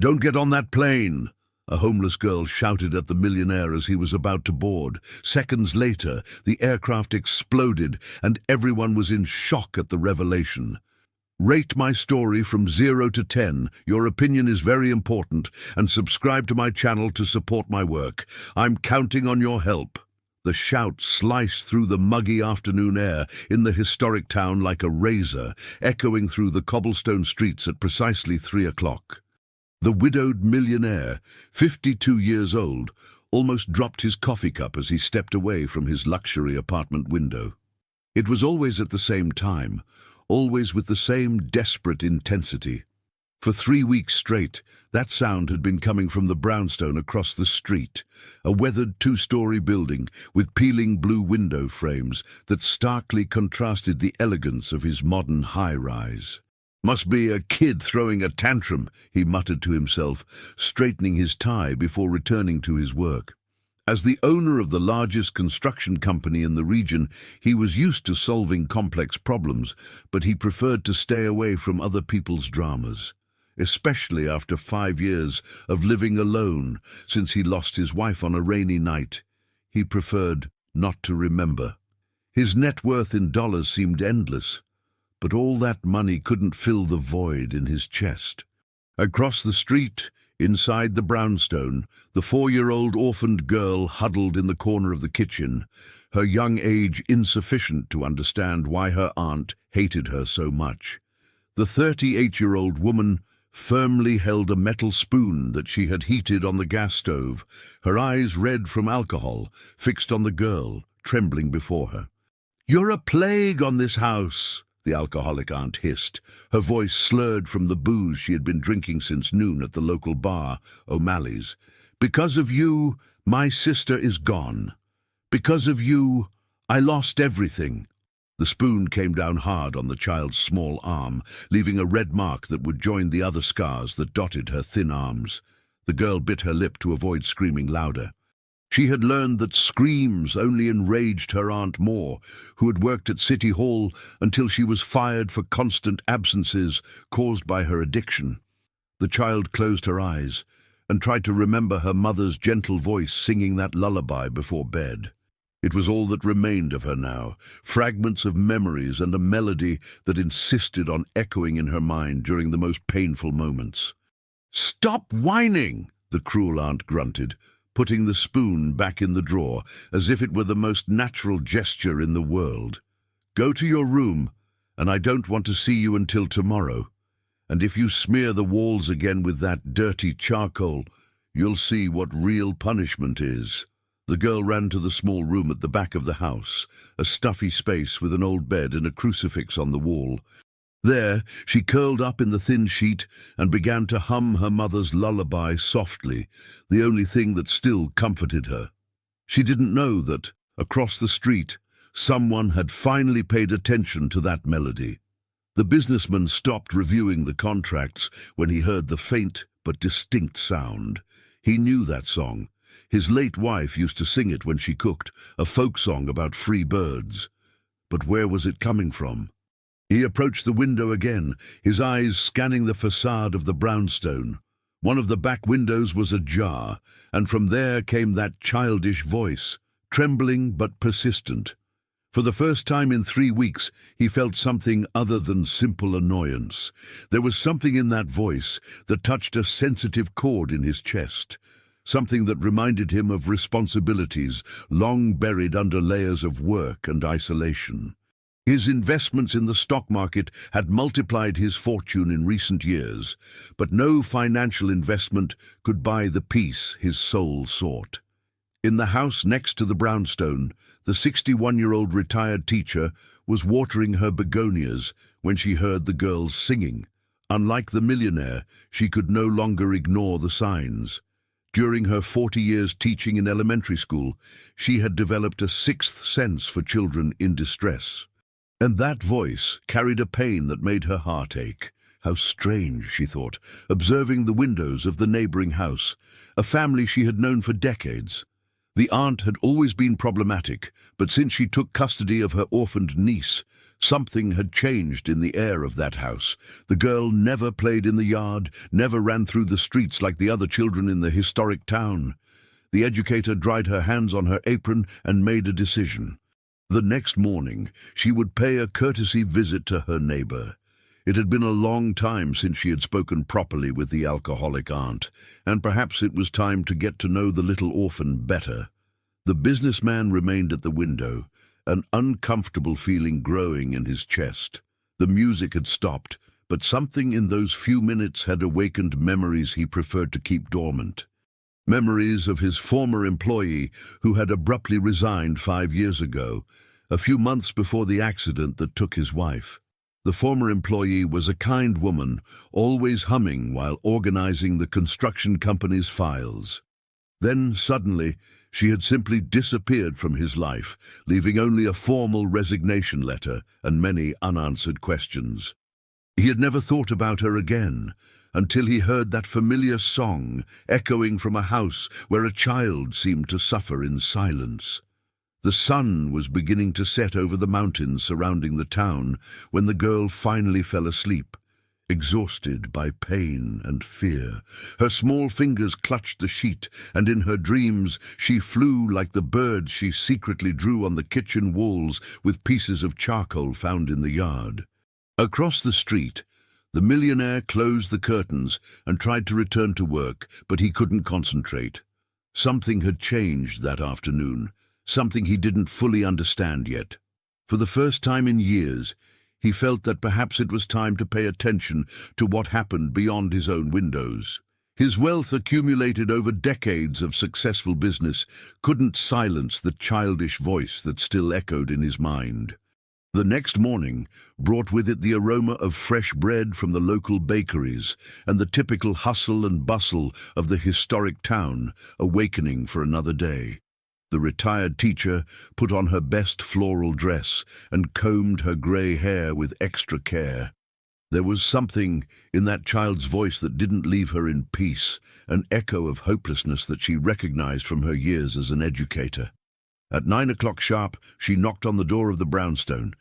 "Don't get on that plane!" A homeless girl shouted at the millionaire as he was about to board. Seconds later, the aircraft exploded, and everyone was in shock at the revelation. Rate my story from 0 to 10. Your opinion is very important, and subscribe to my channel to support my work. I'm counting on your help. The shout sliced through the muggy afternoon air in the historic town like a razor, echoing through the cobblestone streets at precisely 3 o'clock. The widowed millionaire, 52 years old, almost dropped his coffee cup as he stepped away from his luxury apartment window. It was always at the same time, always with the same desperate intensity. For 3 weeks straight, that sound had been coming from the brownstone across the street, a weathered 2-story building with peeling blue window frames that starkly contrasted the elegance of his modern high-rise. "Must be a kid throwing a tantrum," he muttered to himself, straightening his tie before returning to his work. As the owner of the largest construction company in the region, he was used to solving complex problems, but he preferred to stay away from other people's dramas, especially after 5 years of living alone since he lost his wife on a rainy night. He preferred not to remember. His net worth in dollars seemed endless, but all that money couldn't fill the void in his chest. Across the street, inside the brownstone, the 4-year-old orphaned girl huddled in the corner of the kitchen, her young age insufficient to understand why her aunt hated her so much. The 38-year-old woman firmly held a metal spoon that she had heated on the gas stove, her eyes red from alcohol, fixed on the girl, trembling before her. "You're a plague on this house," the alcoholic aunt hissed, her voice slurred from the booze she had been drinking since noon at the local bar, O'Malley's. "Because of you, my sister is gone. Because of you, I lost everything." The spoon came down hard on the child's small arm, leaving a red mark that would join the other scars that dotted her thin arms. The girl bit her lip to avoid screaming louder. She had learned that screams only enraged her aunt more, who had worked at City Hall until she was fired for constant absences caused by her addiction. The child closed her eyes and tried to remember her mother's gentle voice singing that lullaby before bed. It was all that remained of her now, fragments of memories and a melody that insisted on echoing in her mind during the most painful moments. "Stop whining!" the cruel aunt grunted, putting the spoon back in the drawer as if it were the most natural gesture in the world. "Go to your room, and I don't want to see you until tomorrow. And if you smear the walls again with that dirty charcoal, you'll see what real punishment is." The girl ran to the small room at the back of the house, a stuffy space with an old bed and a crucifix on the wall. There, she curled up in the thin sheet and began to hum her mother's lullaby softly, the only thing that still comforted her. She didn't know that, across the street, someone had finally paid attention to that melody. The businessman stopped reviewing the contracts when he heard the faint but distinct sound. He knew that song. His late wife used to sing it when she cooked, a folk song about free birds. But where was it coming from? He approached the window again, his eyes scanning the facade of the brownstone. One of the back windows was ajar, and from there came that childish voice, trembling but persistent. For the first time in 3 weeks, he felt something other than simple annoyance. There was something in that voice that touched a sensitive chord in his chest, something that reminded him of responsibilities long buried under layers of work and isolation. His investments in the stock market had multiplied his fortune in recent years, but no financial investment could buy the peace his soul sought. In the house next to the brownstone, the 61-year-old retired teacher was watering her begonias when she heard the girls singing. Unlike the millionaire, she could no longer ignore the signs. During her 40 years teaching in elementary school, she had developed a sixth sense for children in distress. And that voice carried a pain that made her heart ache. How strange, she thought, observing the windows of the neighboring house, a family she had known for decades. The aunt had always been problematic, but since she took custody of her orphaned niece, Something had changed in the air of that house. The girl never played in the yard, never ran through the streets like the other children in the historic town. The educator dried her hands on her apron and made a decision. The next morning, she would pay a courtesy visit to her neighbor. It had been a long time since she had spoken properly with the alcoholic aunt, and perhaps it was time to get to know the little orphan better. The businessman remained at the window, an uncomfortable feeling growing in his chest. The music had stopped, but something in those few minutes had awakened memories he preferred to keep dormant. Memories of his former employee who had abruptly resigned 5 years ago, a few months before the accident that took his wife. The former employee was a kind woman, always humming while organizing the construction company's files. Then, suddenly, she had simply disappeared from his life, leaving only a formal resignation letter and many unanswered questions. He had never thought about her again, until he heard that familiar song echoing from a house where a child seemed to suffer in silence. The sun was beginning to set over the mountains surrounding the town when the girl finally fell asleep, exhausted by pain and fear. Her small fingers clutched the sheet, and in her dreams she flew like the birds she secretly drew on the kitchen walls with pieces of charcoal found in the yard. Across the street, the millionaire closed the curtains and tried to return to work, but he couldn't concentrate. Something had changed that afternoon, something he didn't fully understand yet. For the first time in years, he felt that perhaps it was time to pay attention to what happened beyond his own windows. His wealth, accumulated over decades of successful business, couldn't silence the childish voice that still echoed in his mind. The next morning brought with it the aroma of fresh bread from the local bakeries and the typical hustle and bustle of the historic town, awakening for another day. The retired teacher put on her best floral dress and combed her grey hair with extra care. There was something in that child's voice that didn't leave her in peace, an echo of hopelessness that she recognized from her years as an educator. At 9 o'clock sharp, she knocked on the door of the brownstone.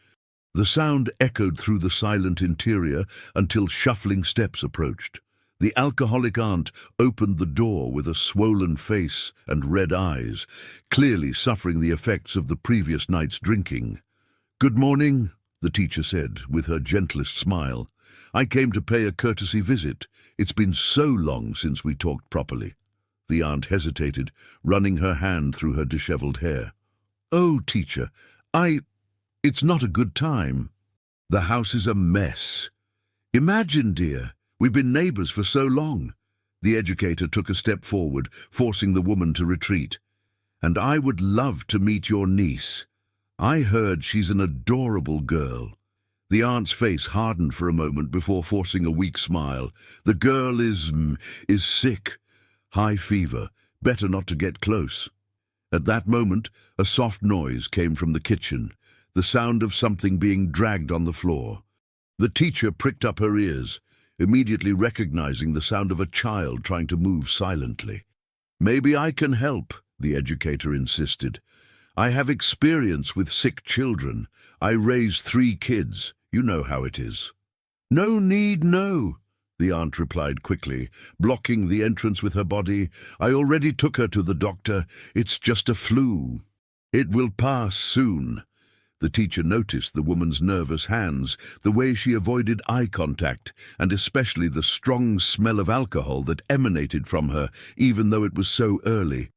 The sound echoed through the silent interior until shuffling steps approached. The alcoholic aunt opened the door with a swollen face and red eyes, clearly suffering the effects of the previous night's drinking. "Good morning," the teacher said, with her gentlest smile. "I came to pay a courtesy visit. It's been so long since we talked properly." The aunt hesitated, running her hand through her disheveled hair. "Oh, teacher, it's not a good time. The house is a mess. Imagine, dear, we've been neighbors for so long." The educator took a step forward, forcing the woman to retreat. "And I would love to meet your niece. I heard she's an adorable girl." The aunt's face hardened for a moment before forcing a weak smile. "The girl is sick. High fever. Better not to get close." At that moment, a soft noise came from the kitchen, the sound of something being dragged on the floor. The teacher pricked up her ears, immediately recognizing the sound of a child trying to move silently. "Maybe I can help," the educator insisted. "I have experience with sick children. I raised 3 kids. You know how it is." "No need, no," the aunt replied quickly, blocking the entrance with her body. "I already took her to the doctor. It's just a flu. It will pass soon." The teacher noticed the woman's nervous hands, the way she avoided eye contact, and especially the strong smell of alcohol that emanated from her, even though it was so early.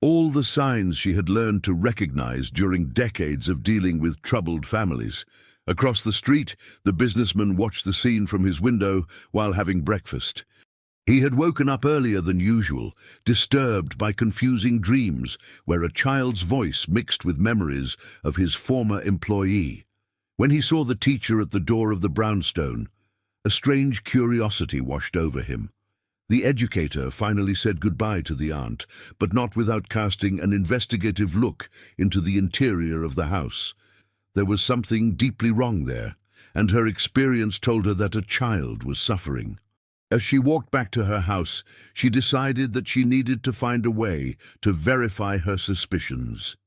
All the signs she had learned to recognize during decades of dealing with troubled families. Across the street, the businessman watched the scene from his window while having breakfast. He had woken up earlier than usual, disturbed by confusing dreams where a child's voice mixed with memories of his former employee. When he saw the teacher at the door of the brownstone, a strange curiosity washed over him. The educator finally said goodbye to the aunt, but not without casting an investigative look into the interior of the house. There was something deeply wrong there, and her experience told her that a child was suffering. As she walked back to her house, she decided that she needed to find a way to verify her suspicions.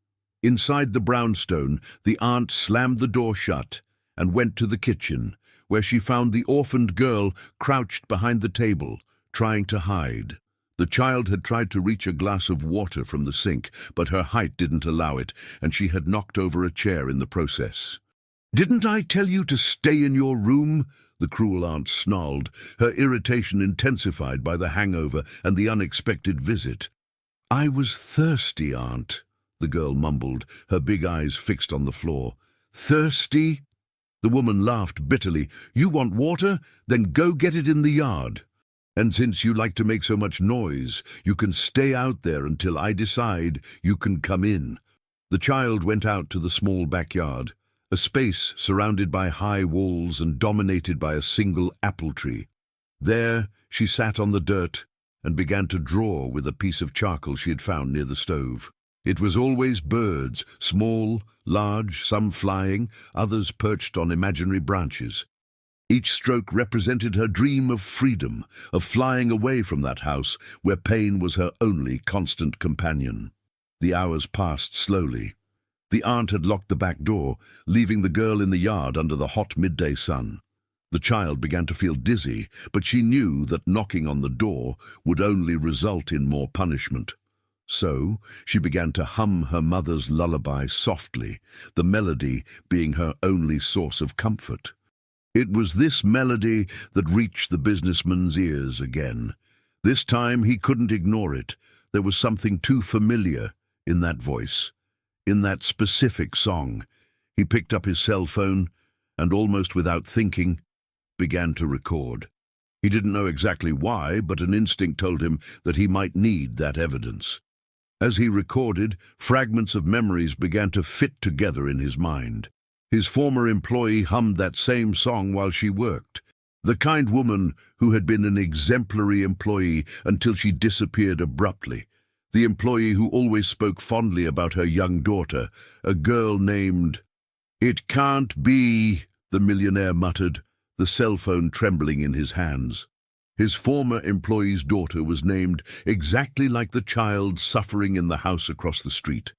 Inside the brownstone, the aunt slammed the door shut, and went to the kitchen, where she found the orphaned girl crouched behind the table, trying to hide. The child had tried to reach a glass of water from the sink, but her height didn't allow it, and she had knocked over a chair in the process. "Didn't I tell you to stay in your room?" the cruel aunt snarled, her irritation intensified by the hangover and the unexpected visit. "I was thirsty, Aunt," the girl mumbled, her big eyes fixed on the floor. "Thirsty?" The woman laughed bitterly. "You want water? Then go get it in the yard. And since you like to make so much noise, you can stay out there until I decide you can come in." The child went out to the small backyard, a space surrounded by high walls and dominated by a single apple tree. There she sat on the dirt and began to draw with a piece of charcoal she had found near the stove. It was always birds, small, large, some flying, others perched on imaginary branches. Each stroke represented her dream of freedom, of flying away from that house where pain was her only constant companion. The hours passed slowly. The aunt had locked the back door, leaving the girl in the yard under the hot midday sun. The child began to feel dizzy, but she knew that knocking on the door would only result in more punishment. So she began to hum her mother's lullaby softly, the melody being her only source of comfort. It was this melody that reached the businessman's ears again. This time he couldn't ignore it. There was something too familiar in that voice, in that specific song. He picked up his cell phone and, almost without thinking, began to record. He didn't know exactly why, but an instinct told him that he might need that evidence. As he recorded, fragments of memories began to fit together in his mind. His former employee hummed that same song while she worked. The kind woman who had been an exemplary employee until she disappeared abruptly. The employee who always spoke fondly about her young daughter, a girl named... "It can't be," the millionaire muttered, the cell phone trembling in his hands. His former employee's daughter was named exactly like the child suffering in the house across the street.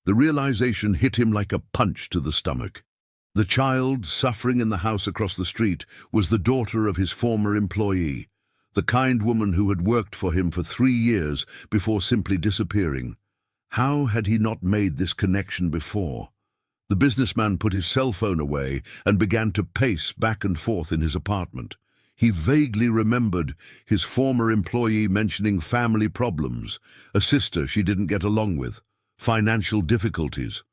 The realization hit him like a punch to the stomach. The child suffering in the house across the street was the daughter of his former employee, the kind woman who had worked for him for 3 years before simply disappearing. How had he not made this connection before? The businessman put his cell phone away and began to pace back and forth in his apartment. He vaguely remembered his former employee mentioning family problems, a sister she didn't get along with, financial difficulties.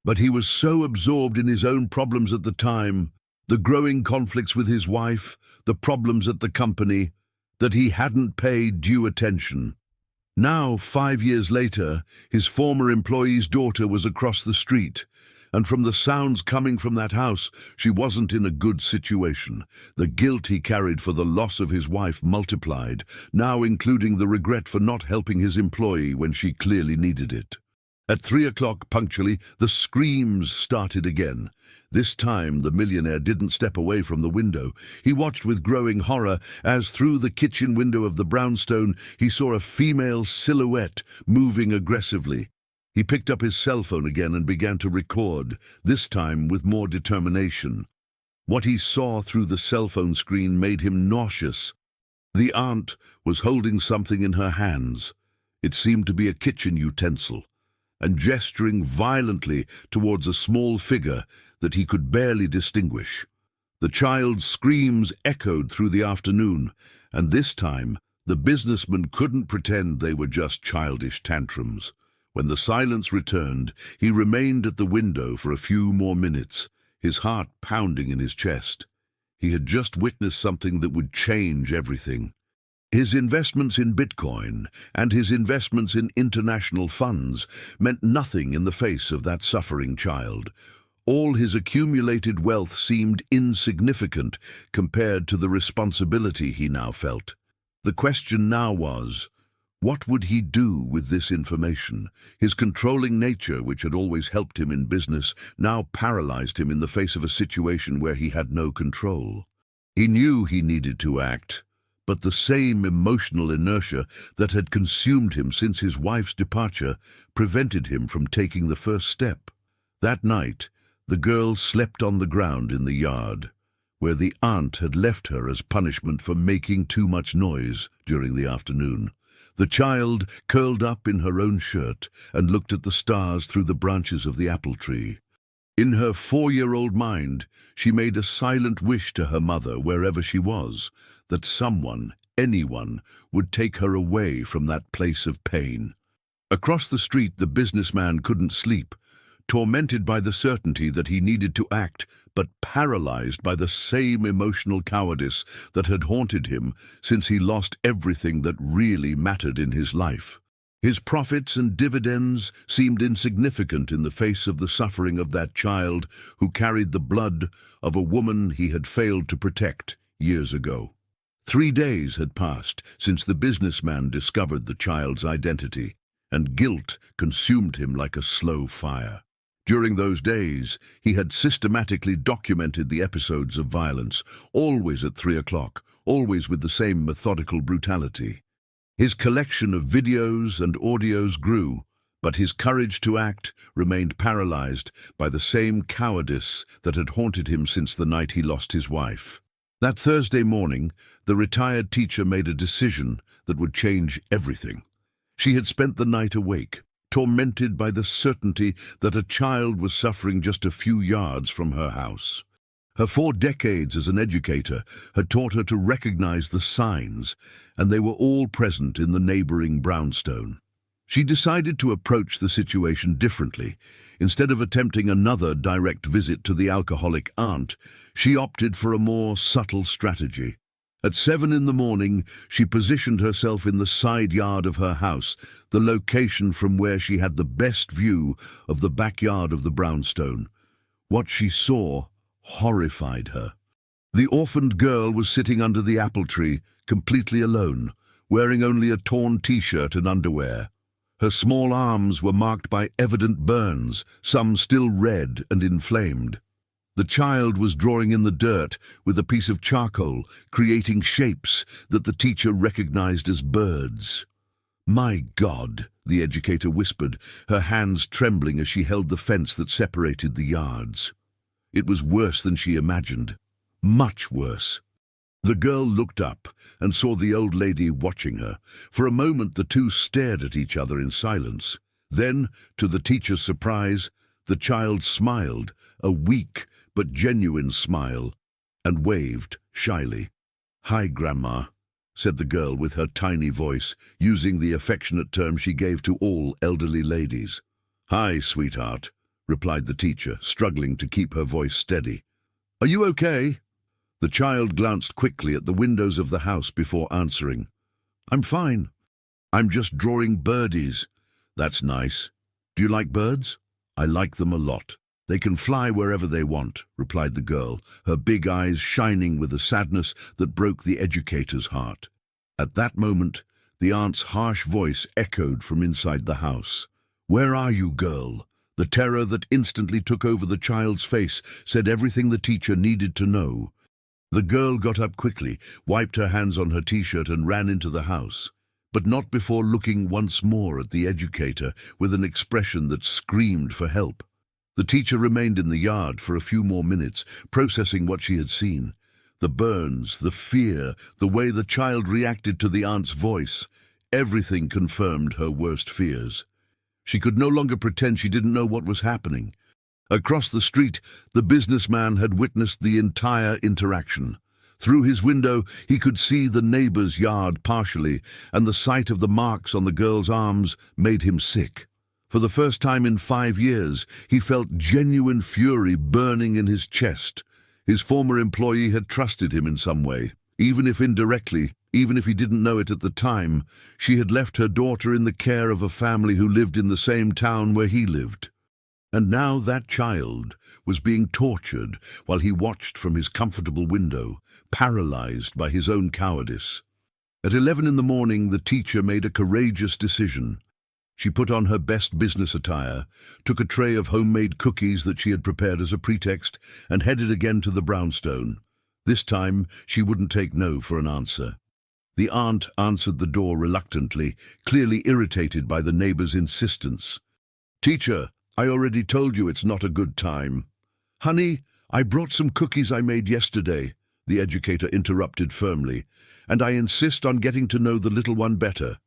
But he was so absorbed in his own problems at the time, the growing conflicts with his wife, the problems at the company, that he hadn't paid due attention. Now, 5 years later, his former employee's daughter was across the street, and from the sounds coming from that house, she wasn't in a good situation. The guilt he carried for the loss of his wife multiplied, now including the regret for not helping his employee when she clearly needed it. At 3 o'clock punctually, the screams started again. This time the millionaire didn't step away from the window. He watched with growing horror as through the kitchen window of the brownstone he saw a female silhouette moving aggressively. He picked up his cell phone again and began to record, this time with more determination. What he saw through the cell phone screen made him nauseous. The aunt was holding something in her hands. It seemed to be a kitchen utensil, and gesturing violently towards a small figure that he could barely distinguish. The child's screams echoed through the afternoon, and this time the businessman couldn't pretend they were just childish tantrums. When the silence returned, he remained at the window for a few more minutes, his heart pounding in his chest. He had just witnessed something that would change everything. His investments in Bitcoin and his investments in international funds meant nothing in the face of that suffering child. All his accumulated wealth seemed insignificant compared to the responsibility he now felt. The question now was, what would he do with this information? His controlling nature, which had always helped him in business, now paralyzed him in the face of a situation where he had no control. He knew he needed to act, but the same emotional inertia that had consumed him since his wife's departure prevented him from taking the first step. That night, The girl slept on the ground in the yard, where the aunt had left her as punishment for making too much noise during the afternoon. The child curled up in her own shirt and looked at the stars through the branches of the apple tree. In her 4-year-old mind, she made a silent wish to her mother, wherever she was, that someone, anyone, would take her away from that place of pain. Across the street, the businessman couldn't sleep, tormented by the certainty that he needed to act, but paralyzed by the same emotional cowardice that had haunted him since he lost everything that really mattered in his life. His profits and dividends seemed insignificant in the face of the suffering of that child who carried the blood of a woman he had failed to protect years ago. 3 days had passed since the businessman discovered the child's identity, and guilt consumed him like a slow fire. During those days, he had systematically documented the episodes of violence, always at 3 o'clock, always with the same methodical brutality. His collection of videos and audios grew, but his courage to act remained paralyzed by the same cowardice that had haunted him since the night he lost his wife. That Thursday morning, the retired teacher made a decision that would change everything. She had spent the night awake, tormented by the certainty that a child was suffering just a few yards from her house. Her 4 decades as an educator had taught her to recognize the signs, and they were all present in the neighboring brownstone. She decided to approach the situation differently. Instead of attempting another direct visit to the alcoholic aunt, she opted for a more subtle strategy. At 7 in the morning, she positioned herself in the side yard of her house, the location from where she had the best view of the backyard of the brownstone. What she saw horrified her. The orphaned girl was sitting under the apple tree, completely alone, wearing only a torn t-shirt and underwear. Her small arms were marked by evident burns, some still red and inflamed. The child was drawing in the dirt with a piece of charcoal, creating shapes that the teacher recognized as birds. "My God," the educator whispered, her hands trembling as she held the fence that separated the yards. It was worse than she imagined. Much worse. The girl looked up and saw the old lady watching her. For a moment the two stared at each other in silence. Then, to the teacher's surprise, the child smiled, a weak but genuine smile, and waved shyly. "Hi, Grandma," said the girl with her tiny voice, using the affectionate term she gave to all elderly ladies. "Hi, sweetheart," replied the teacher, struggling to keep her voice steady. "Are you okay?" The child glanced quickly at the windows of the house before answering. "I'm fine. I'm just drawing birdies." "That's nice. Do you like birds?" "I like them a lot. They can fly wherever they want," replied the girl, her big eyes shining with a sadness that broke the educator's heart. At that moment, the aunt's harsh voice echoed from inside the house. "Where are you, girl?" The terror that instantly took over the child's face said everything the teacher needed to know. The girl got up quickly, wiped her hands on her t-shirt and ran into the house, but not before looking once more at the educator with an expression that screamed for help. The teacher remained in the yard for a few more minutes, processing what she had seen. The burns, the fear, the way the child reacted to the aunt's voice, everything confirmed her worst fears. She could no longer pretend she didn't know what was happening. Across the street, the businessman had witnessed the entire interaction. Through his window, he could see the neighbor's yard partially, and the sight of the marks on the girl's arms made him sick. For the first time in 5 years, he felt genuine fury burning in his chest. His former employee had trusted him in some way, even if indirectly, even if he didn't know it at the time. She had left her daughter in the care of a family who lived in the same town where he lived. And now that child was being tortured while he watched from his comfortable window, paralyzed by his own cowardice. At 11 in the morning, the teacher made a courageous decision. She put on her best business attire, took a tray of homemade cookies that she had prepared as a pretext, and headed again to the brownstone. This time, she wouldn't take no for an answer. The aunt answered the door reluctantly, clearly irritated by the neighbor's insistence. "Teacher, I already told you it's not a good time." "Honey, I brought some cookies I made yesterday," the educator interrupted firmly, "and I insist on getting to know the little one better.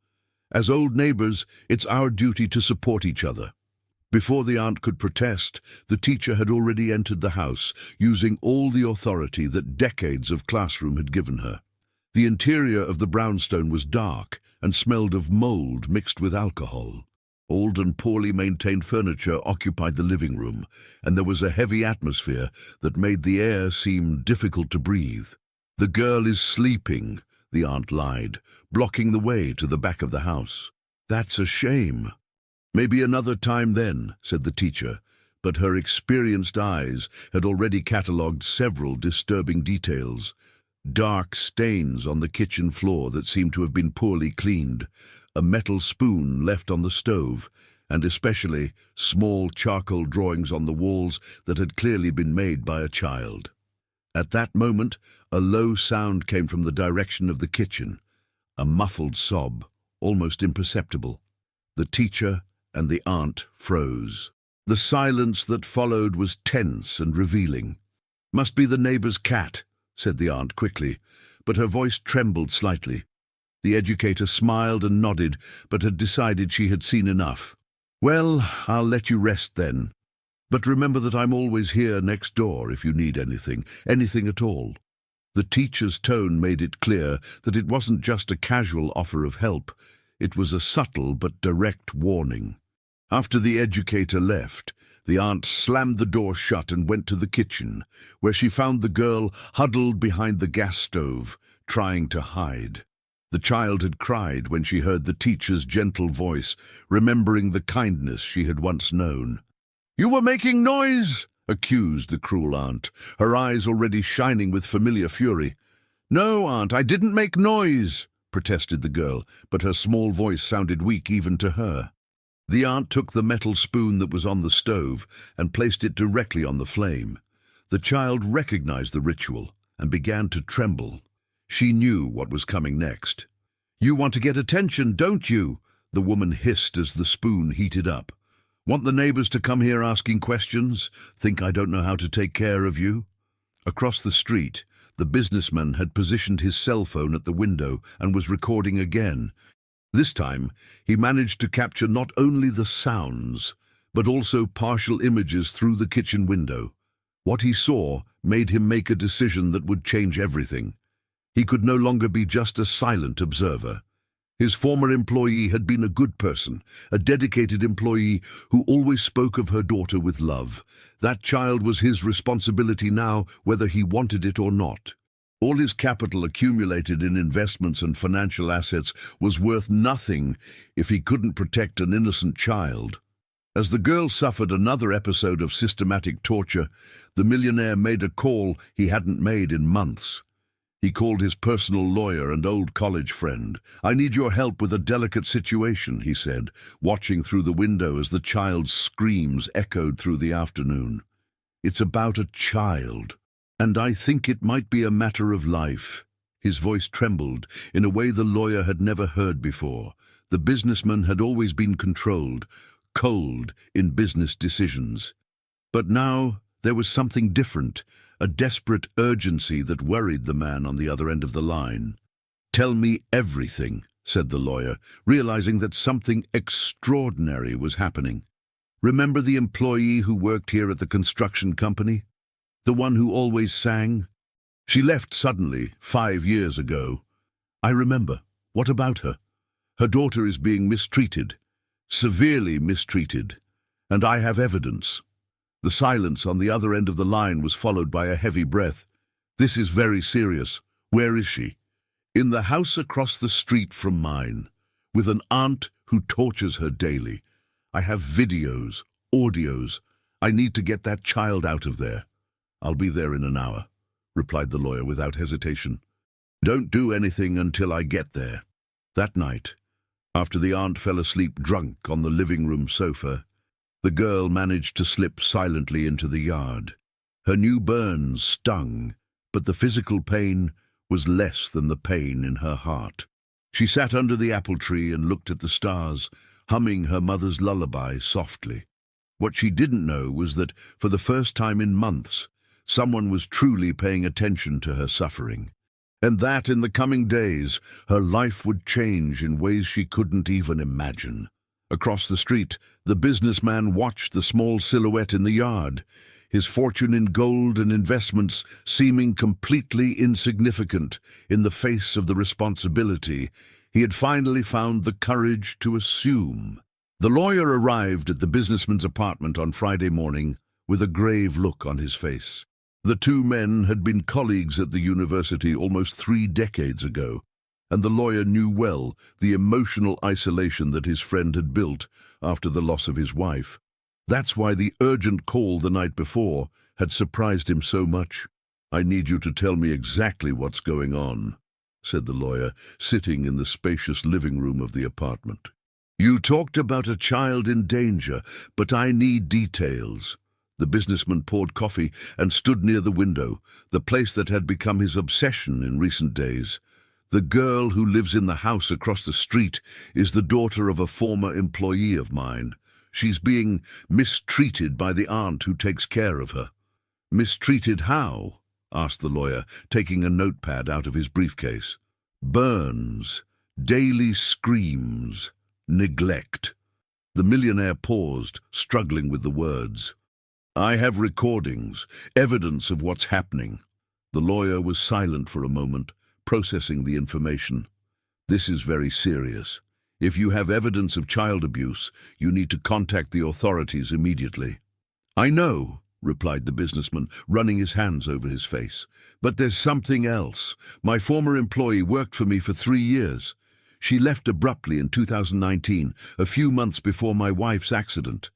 As old neighbors, it's our duty to support each other." Before the aunt could protest, the teacher had already entered the house, using all the authority that decades of classroom had given her. The interior of the brownstone was dark and smelled of mold mixed with alcohol. Old and poorly maintained furniture occupied the living room, and there was a heavy atmosphere that made the air seem difficult to breathe. "The girl is sleeping," the aunt lied, blocking the way to the back of the house. "That's a shame." "Maybe another time then," said the teacher, but her experienced eyes had already catalogued several disturbing details. Dark stains on the kitchen floor that seemed to have been poorly cleaned, a metal spoon left on the stove, and especially small charcoal drawings on the walls that had clearly been made by a child. At that moment, a low sound came from the direction of the kitchen, a muffled sob, almost imperceptible. The teacher and the aunt froze. The silence that followed was tense and revealing. "Must be the neighbor's cat," said the aunt quickly, but her voice trembled slightly. The educator smiled and nodded, but had decided she had seen enough. "Well, I'll let you rest then. But remember that I'm always here next door if you need anything at all." The teacher's tone made it clear that it wasn't just a casual offer of help. It was a subtle but direct warning. After the educator left, the aunt slammed the door shut and went to the kitchen, where she found the girl huddled behind the gas stove, trying to hide. The child had cried when she heard the teacher's gentle voice, remembering the kindness she had once known. "You were making noise!" accused the cruel aunt, her eyes already shining with familiar fury. "No, aunt, I didn't make noise," protested the girl, but her small voice sounded weak even to her. The aunt took the metal spoon that was on the stove and placed it directly on the flame. The child recognized the ritual and began to tremble. She knew what was coming next. "You want to get attention, don't you?" the woman hissed as the spoon heated up. "Want the neighbors to come here asking questions? Think I don't know how to take care of you?" Across the street, the businessman had positioned his cell phone at the window and was recording again. This time, he managed to capture not only the sounds, but also partial images through the kitchen window. What he saw made him make a decision that would change everything. He could no longer be just a silent observer. His former employee had been a good person, a dedicated employee who always spoke of her daughter with love. That child was his responsibility now, whether he wanted it or not. All his capital accumulated in investments and financial assets was worth nothing if he couldn't protect an innocent child. As the girl suffered another episode of systematic torture, the millionaire made a call he hadn't made in months. He called his personal lawyer and old college friend. "I need your help with a delicate situation," he said, watching through the window as the child's screams echoed through the afternoon. "It's about a child. And I think it might be a matter of life." His voice trembled in a way the lawyer had never heard before. The businessman had always been controlled, cold in business decisions. But now there was something different, a desperate urgency that worried the man on the other end of the line. "Tell me everything," said the lawyer, realizing that something extraordinary was happening. "Remember the employee who worked here at the construction company? The one who always sang? She left suddenly 5 years ago." "I remember. What about her?" "Her daughter is being mistreated, severely mistreated, and I have evidence." The silence on the other end of the line was followed by a heavy breath. "This is very serious. Where is she?" "In the house across the street from mine, with an aunt who tortures her daily. I have videos, audios. I need to get that child out of there." "I'll be there in an hour," replied the lawyer without hesitation. "Don't do anything until I get there." That night, after the aunt fell asleep drunk on the living room sofa, the girl managed to slip silently into the yard. Her new burns stung, but the physical pain was less than the pain in her heart. She sat under the apple tree and looked at the stars, humming her mother's lullaby softly. What she didn't know was that, for the first time in months, someone was truly paying attention to her suffering. And that, in the coming days, her life would change in ways she couldn't even imagine. Across the street, the businessman watched the small silhouette in the yard, his fortune in gold and investments seeming completely insignificant in the face of the responsibility he had finally found the courage to assume. The lawyer arrived at the businessman's apartment on Friday morning with a grave look on his face. The two men had been colleagues at the university almost 3 decades ago, and the lawyer knew well the emotional isolation that his friend had built after the loss of his wife. That's why the urgent call the night before had surprised him so much. "I need you to tell me exactly what's going on," said the lawyer, sitting in the spacious living room of the apartment. "You talked about a child in danger, but I need details." The businessman poured coffee and stood near the window, the place that had become his obsession in recent days. "The girl who lives in the house across the street is the daughter of a former employee of mine. She's being mistreated by the aunt who takes care of her." "Mistreated how?" asked the lawyer, taking a notepad out of his briefcase. "Burns, daily screams, neglect." The millionaire paused, struggling with the words. "I have recordings, evidence of what's happening." The lawyer was silent for a moment, processing the information. "This is very serious. If you have evidence of child abuse, you need to contact the authorities immediately." "I know," replied the businessman, running his hands over his face. "But there's something else. My former employee worked for me for 3 years. She left abruptly in 2019, a few months before my wife's accident.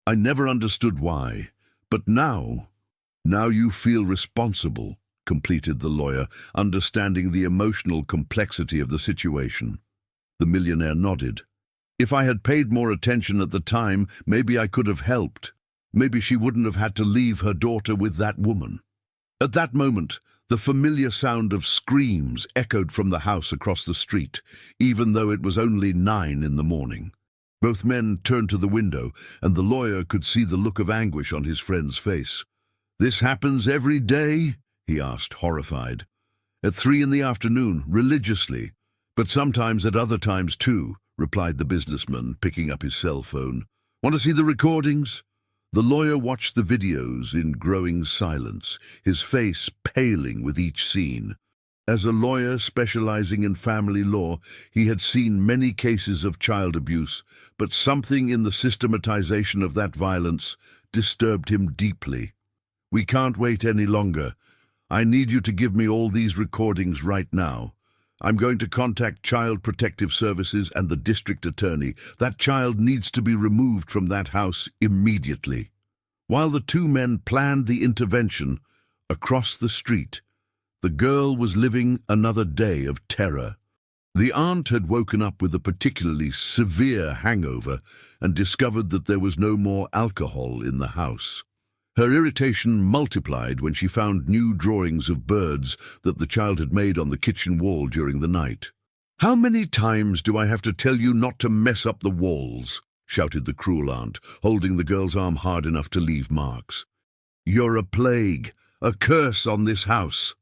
I never understood why. But now you feel responsible," completed the lawyer, understanding the emotional complexity of the situation. The millionaire nodded. "If I had paid more attention at the time, maybe I could have helped. Maybe she wouldn't have had to leave her daughter with that woman." At that moment, the familiar sound of screams echoed from the house across the street, even though it was only 9 in the morning. Both men turned to the window, and the lawyer could see the look of anguish on his friend's face. "This happens every day?" he asked, horrified. "At 3 in the afternoon, religiously. But sometimes at other times too," replied the businessman, picking up his cell phone. "Want to see the recordings?" The lawyer watched the videos in growing silence, his face paling with each scene. As a lawyer specializing in family law, he had seen many cases of child abuse, but something in the systematization of that violence disturbed him deeply. "We can't wait any longer. I need you to give me all these recordings right now. I'm going to contact Child Protective Services and the district attorney. That child needs to be removed from that house immediately." While the two men planned the intervention, across the street, the girl was living another day of terror. The aunt had woken up with a particularly severe hangover and discovered that there was no more alcohol in the house. Her irritation multiplied when she found new drawings of birds that the child had made on the kitchen wall during the night. "How many times do I have to tell you not to mess up the walls?" shouted the cruel aunt, holding the girl's arm hard enough to leave marks. "You're a plague, a curse on this house."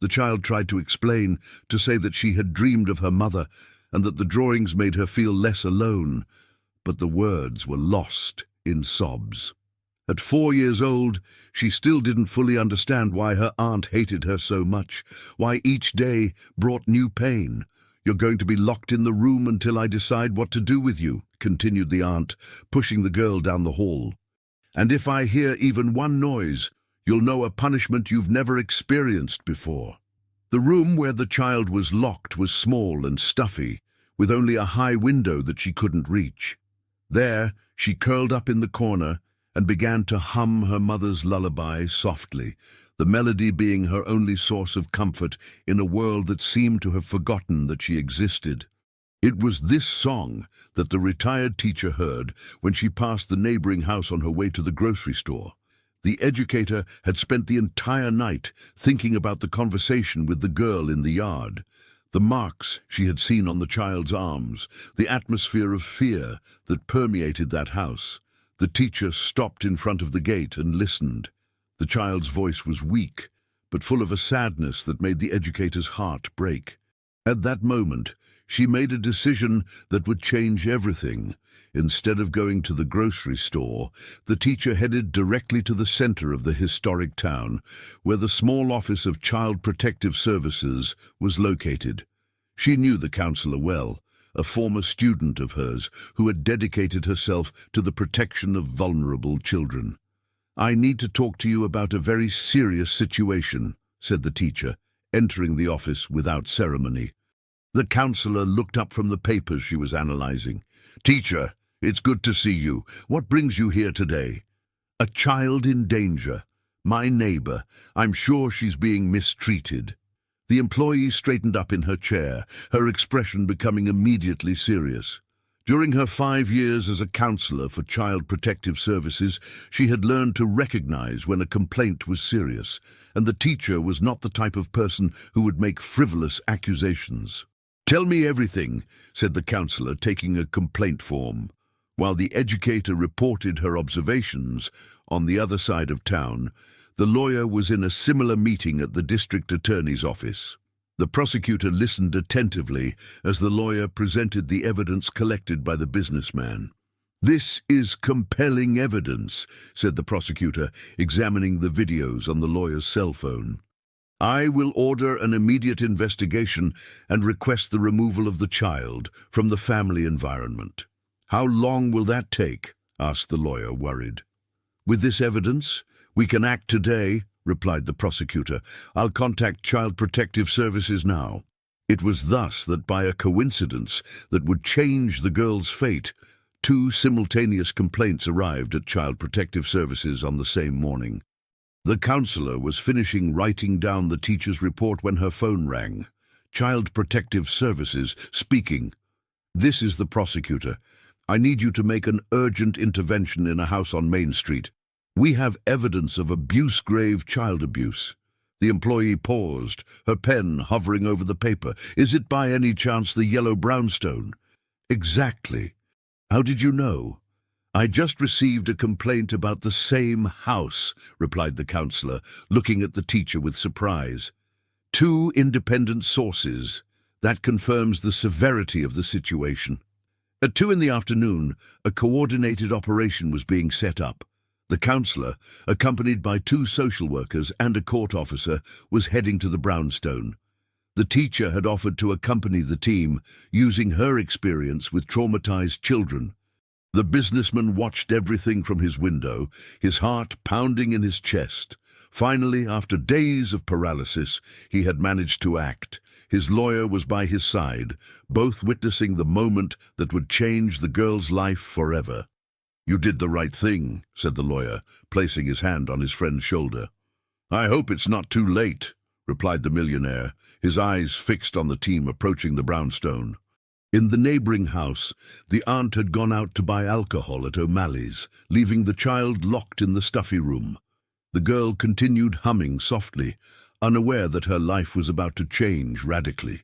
The child tried to explain, to say that she had dreamed of her mother and that the drawings made her feel less alone, but the words were lost in sobs. At 4 years old, she still didn't fully understand why her aunt hated her so much, why each day brought new pain. "You're going to be locked in the room until I decide what to do with you," continued the aunt, pushing the girl down the hall. "And if I hear even one noise, you'll know a punishment you've never experienced before." The room where the child was locked was small and stuffy, with only a high window that she couldn't reach. There, she curled up in the corner and began to hum her mother's lullaby softly, the melody being her only source of comfort in a world that seemed to have forgotten that she existed. It was this song that the retired teacher heard when she passed the neighboring house on her way to the grocery store. The educator had spent the entire night thinking about the conversation with the girl in the yard, the marks she had seen on the child's arms, the atmosphere of fear that permeated that house. The teacher stopped in front of the gate and listened. The child's voice was weak, but full of a sadness that made the educator's heart break. At that moment, she made a decision that would change everything. Instead of going to the grocery store, the teacher headed directly to the center of the historic town, where the small office of Child Protective Services was located. She knew the counselor well, a former student of hers who had dedicated herself to the protection of vulnerable children. "I need to talk to you about a very serious situation," said the teacher, entering the office without ceremony. The counselor looked up from the papers she was analyzing. "Teacher, it's good to see you. What brings you here today?" "A child in danger. My neighbor. I'm sure she's being mistreated." The employee straightened up in her chair, her expression becoming immediately serious. During her 5 years as a counselor for Child Protective Services, she had learned to recognize when a complaint was serious, and the teacher was not the type of person who would make frivolous accusations. "Tell me everything," said the counselor, taking a complaint form. While the educator reported her observations on the other side of town, the lawyer was in a similar meeting at the district attorney's office. The prosecutor listened attentively as the lawyer presented the evidence collected by the businessman. "This is compelling evidence," said the prosecutor, examining the videos on the lawyer's cell phone. "I will order an immediate investigation and request the removal of the child from the family environment." "How long will that take?" asked the lawyer, worried. "With this evidence, we can act today," replied the prosecutor. "I'll contact Child Protective Services now." It was thus that, by a coincidence that would change the girl's fate, 2 simultaneous complaints arrived at Child Protective Services on the same morning. The counselor was finishing writing down the teacher's report when her phone rang. "Child Protective Services speaking." "This is the prosecutor. I need you to make an urgent intervention in a house on Main Street. We have evidence of grave child abuse." The employee paused, her pen hovering over the paper. "Is it by any chance the yellow brownstone?" "Exactly. How did you know?" "I just received a complaint about the same house," replied the counselor, looking at the teacher with surprise. "2 independent sources. That confirms the severity of the situation." At 2 in the afternoon, a coordinated operation was being set up. The counselor, accompanied by 2 social workers and a court officer, was heading to the brownstone. The teacher had offered to accompany the team, using her experience with traumatized children. The businessman watched everything from his window, his heart pounding in his chest. Finally, after days of paralysis, he had managed to act. His lawyer was by his side, both witnessing the moment that would change the girl's life forever. "You did the right thing," said the lawyer, placing his hand on his friend's shoulder. "I hope it's not too late," replied the millionaire, his eyes fixed on the team approaching the brownstone. In the neighboring house, the aunt had gone out to buy alcohol at O'Malley's, leaving the child locked in the stuffy room. The girl continued humming softly, unaware that her life was about to change radically.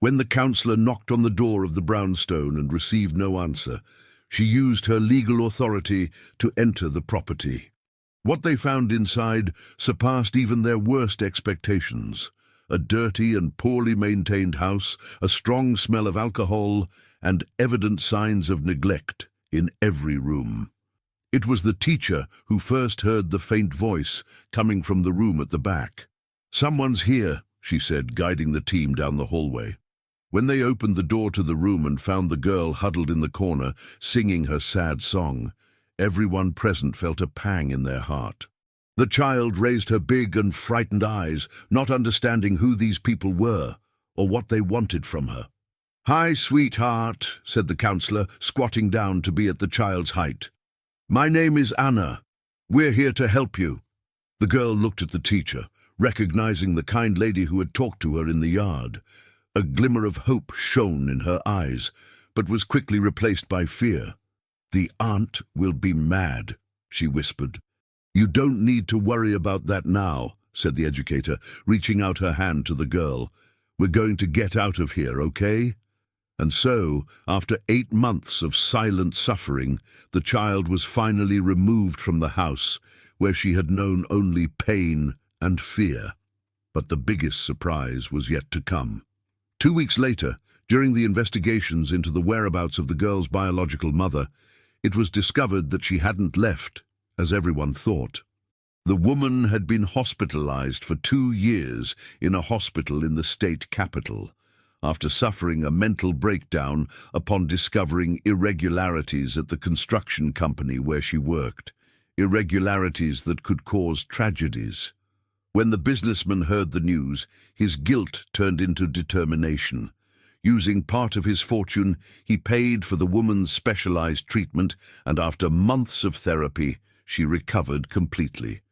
When the counselor knocked on the door of the brownstone and received no answer, she used her legal authority to enter the property. What they found inside surpassed even their worst expectations. A dirty and poorly maintained house, a strong smell of alcohol, and evident signs of neglect in every room. It was the teacher who first heard the faint voice coming from the room at the back. "Someone's here," she said, guiding the team down the hallway. When they opened the door to the room and found the girl huddled in the corner, singing her sad song, everyone present felt a pang in their heart. The child raised her big and frightened eyes, not understanding who these people were or what they wanted from her. "Hi, sweetheart," said the counselor, squatting down to be at the child's height. "My name is Anna. We're here to help you." The girl looked at the teacher, recognizing the kind lady who had talked to her in the yard. A glimmer of hope shone in her eyes, but was quickly replaced by fear. "The aunt will be mad," she whispered. "You don't need to worry about that now," said the educator, reaching out her hand to the girl. "We're going to get out of here, okay?" And so, after 8 months of silent suffering, the child was finally removed from the house, where she had known only pain and fear. But the biggest surprise was yet to come. 2 weeks later, during the investigations into the whereabouts of the girl's biological mother, it was discovered that she hadn't left, as everyone thought. The woman had been hospitalized for 2 years in a hospital in the state capital, after suffering a mental breakdown upon discovering irregularities at the construction company where she worked, irregularities that could cause tragedies. When the businessman heard the news, his guilt turned into determination. Using part of his fortune, he paid for the woman's specialized treatment, and after months of therapy, she recovered completely.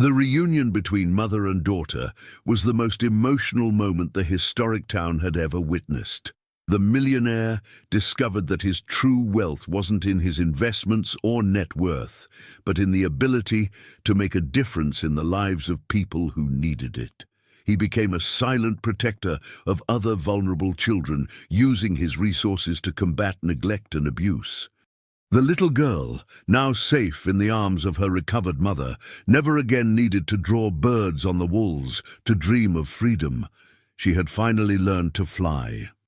The reunion between mother and daughter was the most emotional moment the historic town had ever witnessed. The millionaire discovered that his true wealth wasn't in his investments or net worth, but in the ability to make a difference in the lives of people who needed it. He became a silent protector of other vulnerable children, using his resources to combat neglect and abuse. The little girl, now safe in the arms of her recovered mother, never again needed to draw birds on the walls to dream of freedom. She had finally learned to fly.